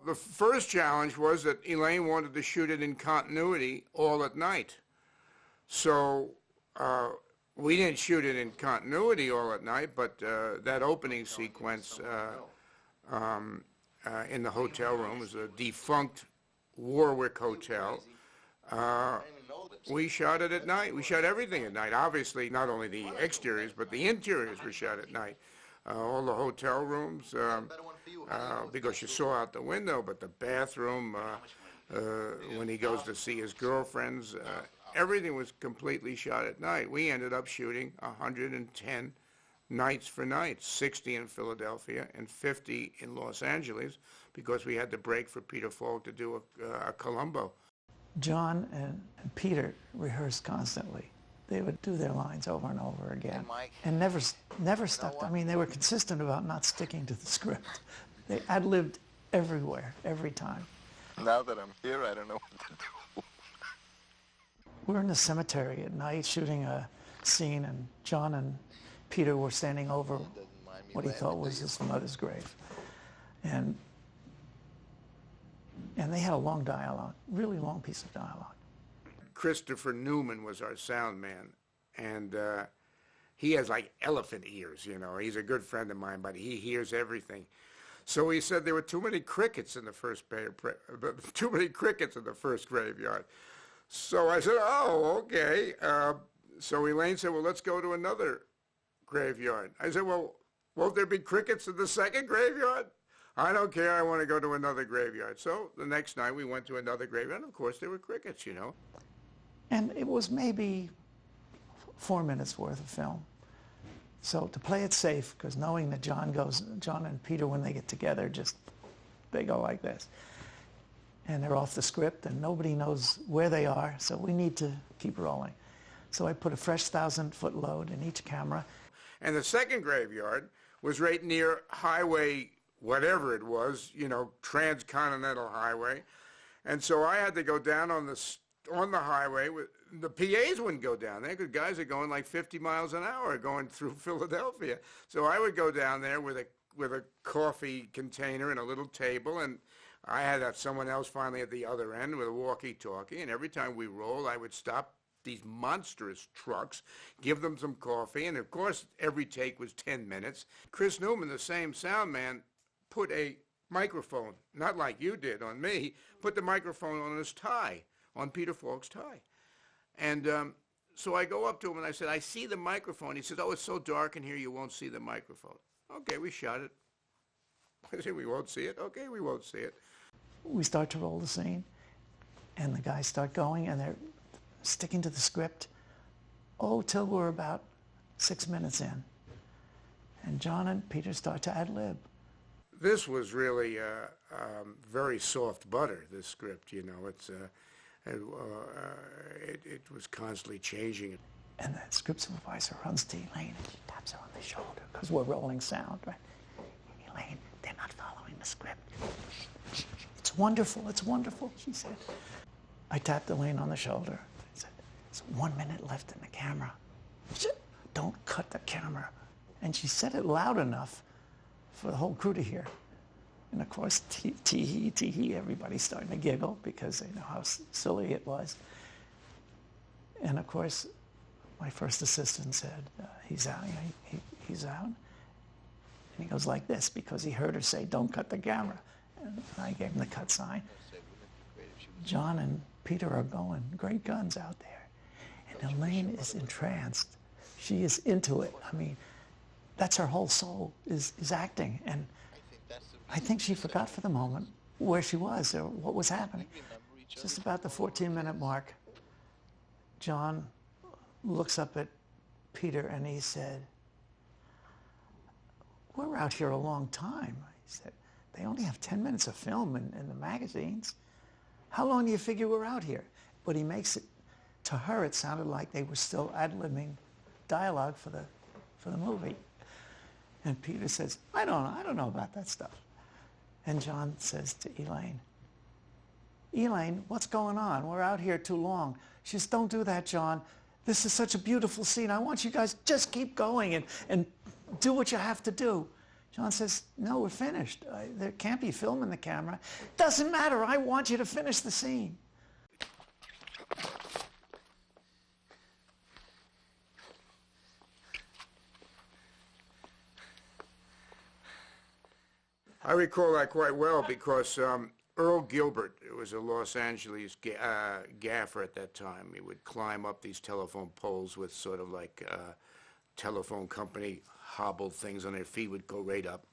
The first challenge was that Elaine wanted to shoot it in continuity all at night. So we didn't shoot it in continuity all at night, but that opening sequence in the hotel room was a defunct Warwick Hotel. We shot it at night. We shot everything at night. Obviously, not only the exteriors, but the interiors were shot at night. All the hotel rooms, because you saw out the window, but the bathroom, when he goes to see his girlfriends, everything was completely shot at night. We ended up shooting 110 nights for nights, 60 in Philadelphia and 50 in Los Angeles, because we had to break for Peter Falk to do a Columbo. John and Peter rehearsed constantly. They would do their lines over and over again, and never stuck. I mean, they were consistent about not sticking to the script. They ad-libbed everywhere, every time. Now that I'm here, I don't know what to do. We're in the cemetery at night shooting a scene, and John and Peter were standing over what he thought was his mother's grave. And they had a long dialogue, really long piece of dialogue. Christopher Newman was our sound man, and he has like elephant ears, you know. He's a good friend of mine, but he hears everything. So he said there were too many crickets in the first graveyard. So I said, oh, okay. So Elaine said, well, let's go to another graveyard. I said, well, won't there be crickets in the second graveyard? I don't care, I want to go to another graveyard. So the next night we went to another graveyard, and of course there were crickets, you know. And it was maybe 4 minutes worth of film. So to play it safe, because knowing that John and Peter, when they get together, they go like this. And they're off the script, and nobody knows where they are, so we need to keep rolling. So I put a fresh 1,000-foot load in each camera. And the second graveyard was right near Highway, whatever it was, you know, Transcontinental Highway. And so I had to go down on the highway. The PAs wouldn't go down there because guys are going like 50 miles an hour going through Philadelphia. So I would go down there with a coffee container and a little table, and I had someone else finally at the other end with a walkie-talkie, and every time we rolled, I would stop these monstrous trucks, give them some coffee, and of course every take was 10 minutes. Chris Newman, the same sound man, put a microphone, not like you did on me, put the microphone on his tie, on Peter Falk's tie. And so I go up to him and I said, I see the microphone. He said, oh, it's so dark in here you won't see the microphone. Okay, we shot it. I said, we won't see it? Okay, we won't see it. We start to roll the scene, and the guys start going, and they're sticking to the script, till we're about 6 minutes in. And John and Peter start to ad-lib. This was really very soft butter, this script, you know. It was constantly changing. And the script supervisor runs to Elaine, and she taps her on the shoulder, because we're rolling sound, right? Elaine, they're not following the script. It's wonderful, she said. I tapped Elaine on the shoulder. I said, there's 1 minute left in the camera. She said, don't cut the camera. And she said it loud enough for the whole crew to hear. And of course, tee-hee, everybody's starting to giggle because they know how silly it was. And of course, my first assistant said, he's out, he's out. And he goes like this because he heard her say, don't cut the camera. And I gave him the cut sign. John and Peter are going great guns out there. And Elaine is entranced. She is into it. I mean, that's her whole soul, is acting. And I think she forgot for the moment where she was or what was happening. Just about the 14-minute mark, John looks up at Peter and he said, we're out here a long time. He said, they only have 10 minutes of film in the magazines. How long do you figure we're out here? But he makes it, to her it sounded like they were still ad-libbing dialogue for the movie. And Peter says, I don't know about that stuff. And John says to Elaine, what's going on? We're out here too long. She says, don't do that, John. This is such a beautiful scene. I want you guys just keep going and do what you have to do. John says, no, we're finished. There can't be film in the camera. Doesn't matter, I want you to finish the scene. I recall that quite well because Earl Gilbert, who was a Los Angeles gaffer at that time, he would climb up these telephone poles with sort of like telephone company hobbled things on their feet, would go right up.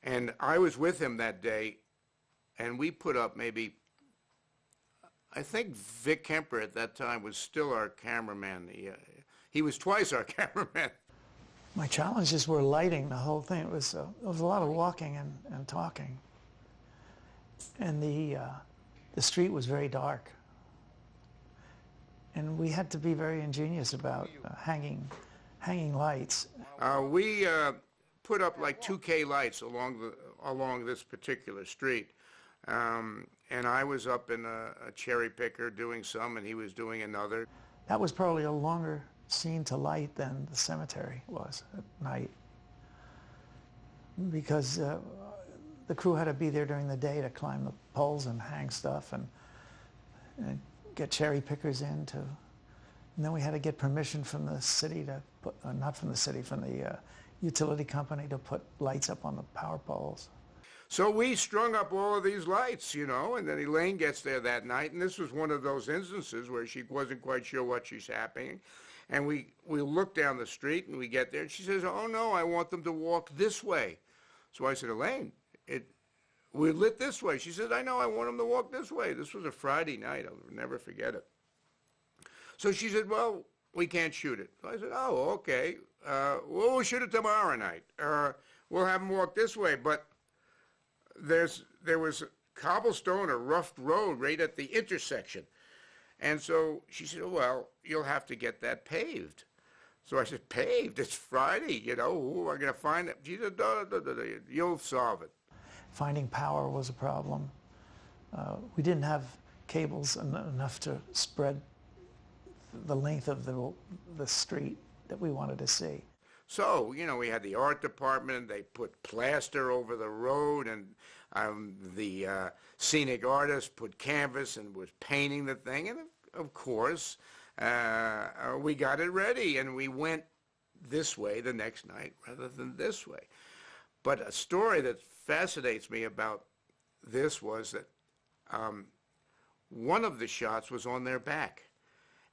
And I was with him that day, and we put up maybe, I think Vic Kemper at that time was still our cameraman. He was twice our cameraman. My challenges were lighting the whole thing. It was a lot of walking and talking. And the street was very dark. And we had to be very ingenious about hanging lights. We put up like 2K lights along this particular street. And I was up in a cherry picker doing some, and he was doing another. That was probably a longer scene to light than the cemetery was at night, because the crew had to be there during the day to climb the poles and hang stuff and get cherry pickers in to, and then we had to get permission from the city to put, not from the city, from the utility company to put lights up on the power poles. So we strung up all of these lights, you know, and then Elaine gets there that night, and this was one of those instances where she wasn't quite sure what she's happening. And we look down the street, and we get there, and she says, oh, no, I want them to walk this way. So I said, Elaine, we're lit this way. She said, I know, I want them to walk this way. This was a Friday night. I'll never forget it. So she said, well, we can't shoot it. So I said, oh, okay. Well, we'll shoot it tomorrow night. We'll have them walk this way. But there was cobblestone, a rough road right at the intersection. And so she said, well, you'll have to get that paved. So I said, paved? It's Friday, you know, who are going to find it? She said, you'll solve it. Finding power was a problem. We didn't have cables enough to spread the length of the street that we wanted to see. So, you know, we had the art department, they put plaster over the road, and the scenic artist put canvas and was painting the thing, and of course, we got it ready, and we went this way the next night rather than this way. But a story that fascinates me about this was that one of the shots was on their back,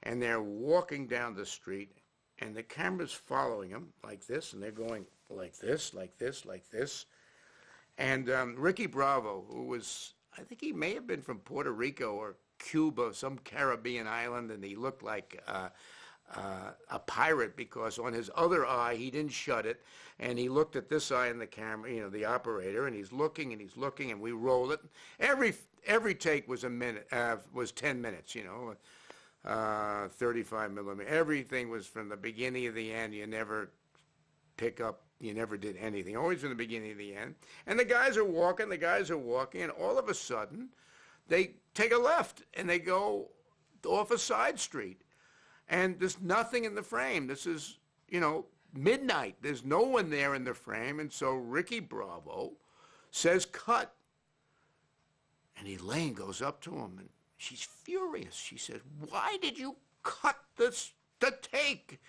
and they're walking down the street, and the camera's following them like this, and they're going like this, like this, like this. And Ricky Bravo, who was, I think he may have been from Puerto Rico or Cuba, some Caribbean island, and he looked like a pirate because on his other eye, he didn't shut it, and he looked at this eye in the camera, you know, the operator, and he's looking, and we roll it. Every take was a minute, was 10 minutes, you know. 35 millimeter. Everything was from the beginning to the end. You never pick up, you never did anything. Always from the beginning to the end. And the guys are walking, and all of a sudden, they take a left, and they go off a side street. And there's nothing in the frame. This is, you know, midnight. There's no one there in the frame, and so Ricky Bravo says, cut. And Elaine goes up to him, and she's furious. She says, why did you cut the take?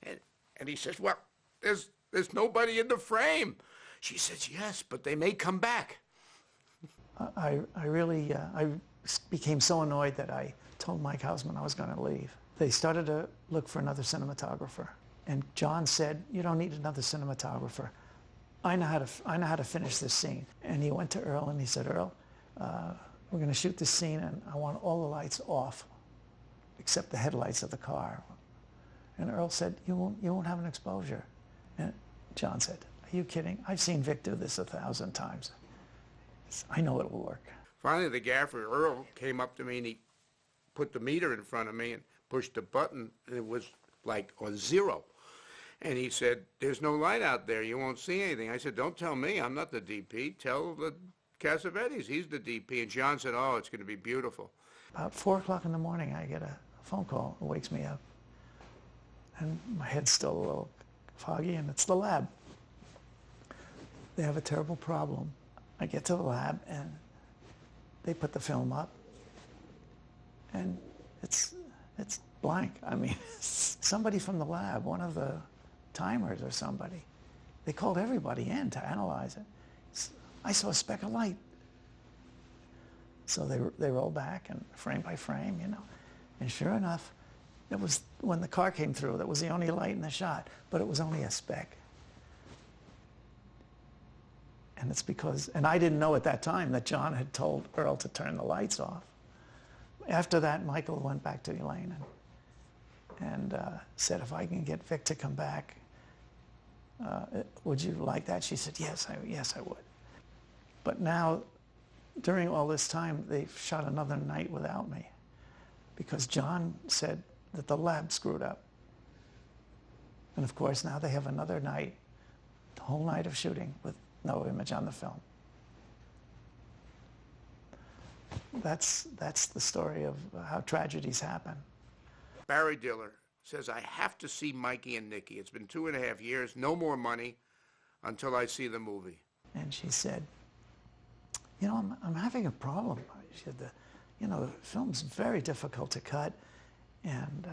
And he says, well, there's nobody in the frame. She says, yes, but they may come back. I really became so annoyed that I told Mike Hausman I was going to leave. They started to look for another cinematographer. And John said, you don't need another cinematographer. I know how to finish this scene. And he went to Earl and he said, Earl, we're going to shoot this scene, and I want all the lights off, except the headlights of the car. And Earl said, you won't have an exposure. And John said, are you kidding? I've seen Vic do this 1,000 times. I know it'll work. Finally, the gaffer, Earl, came up to me, and he put the meter in front of me and pushed the button, and it was like on 0. And he said, there's no light out there. You won't see anything. I said, don't tell me. I'm not the DP. Tell the Cassavetes. He's the DP. And John said, oh, it's going to be beautiful. About 4 o'clock in the morning, I get a phone call. It wakes me up. And my head's still a little foggy, and it's the lab. they have a terrible problem. I get to the lab and they put the film up and it's blank. I mean, somebody from the lab, one of the timers or somebody, they called everybody in to analyze it. I saw a speck of light. So they roll back and frame by frame, you know. And sure enough, it was when the car came through, that was the only light in the shot, but it was only a speck. And it's because, and I didn't know at that time that John had told Earl to turn the lights off. After that, Michael went back to Elaine and said, if I can get Vic to come back, would you like that? She said, yes, I would. But now, during all this time, they've shot another night without me because John said that the lab screwed up. And of course, now they have another night, the whole night of shooting with no image on the film. That's the story of how tragedies happen. Barry Diller says, I have to see Mikey and Nicky. It's been 2.5 years, no more money until I see the movie. And she said, you know, I'm having a problem. She said, you know, the film's very difficult to cut, and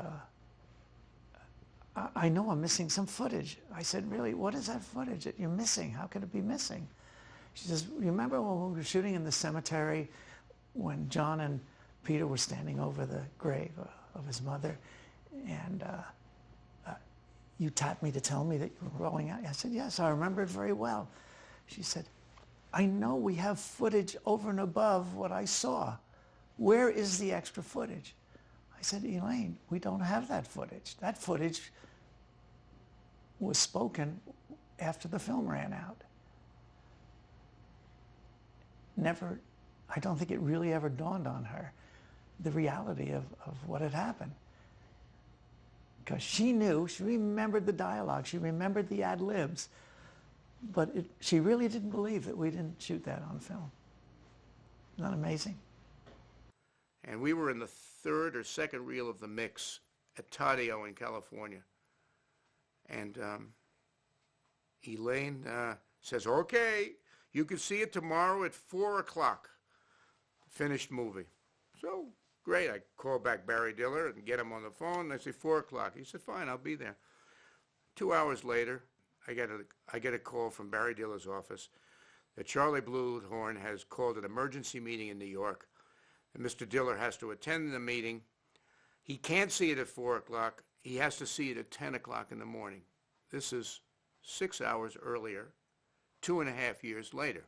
I know I'm missing some footage. I said, really, what is that footage that you're missing? How could it be missing? She says, remember when we were shooting in the cemetery when John and Peter were standing over the grave of his mother, and you tapped me to tell me that you were rolling out? I said, yes, I remember it very well. She said, I know we have footage over and above what I saw. Where is the extra footage? I said, Elaine, we don't have that footage. That footage was spoken after the film ran out. Never, I don't think it really ever dawned on her the reality of what had happened. Because she knew, she remembered the dialogue, she remembered the ad libs, but she really didn't believe that we didn't shoot that on film. Isn't that amazing? And we were in the third or second reel of the mix at Taddeo in California. And Elaine says, okay, you can see it tomorrow at 4 o'clock. Finished movie. So, great. I call back Barry Diller and get him on the phone. I say, 4 o'clock. He said, fine, I'll be there. 2 hours later, I get a call from Barry Diller's office that Charlie Bluehorn has called an emergency meeting in New York, and Mr. Diller has to attend the meeting. He can't see it at 4 o'clock. He has to see it at 10 o'clock in the morning. This is 6 hours earlier, 2.5 years later.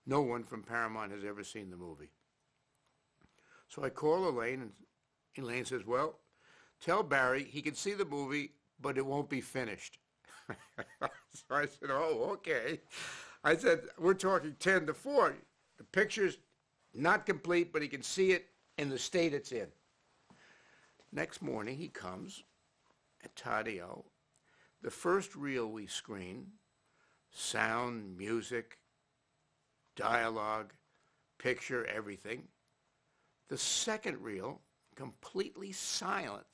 No one from Paramount has ever seen the movie. So I call Elaine, and Elaine says, well, tell Barry he can see the movie, but it won't be finished. So I said, oh, okay. I said, we're talking 10 to 4. The picture's not complete, but he can see it in the state it's in. Next morning, he comes at Taddeo. The first reel we screen, sound, music, dialogue, picture, everything. The second reel, completely silent.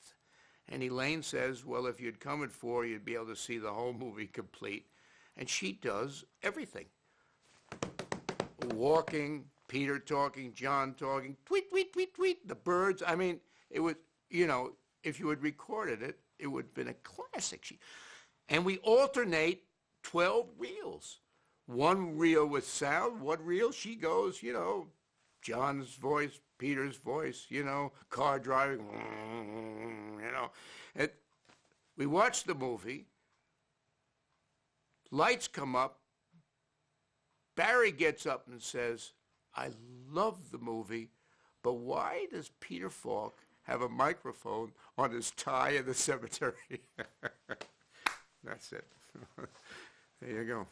And Elaine says, well, if you'd come at 4, you'd be able to see the whole movie complete. And she does everything. Walking, Peter talking, John talking, tweet, tweet, tweet, tweet, the birds. I mean, it was, you know, if you had recorded it, it would have been a classic. And we alternate 12 reels. One reel with sound, one reel she goes, you know, John's voice, Peter's voice, you know, car driving, you know. And we watch the movie. Lights come up. Barry gets up and says, I love the movie, but why does Peter Falk have a microphone on his tie in the cemetery? That's it. There you go.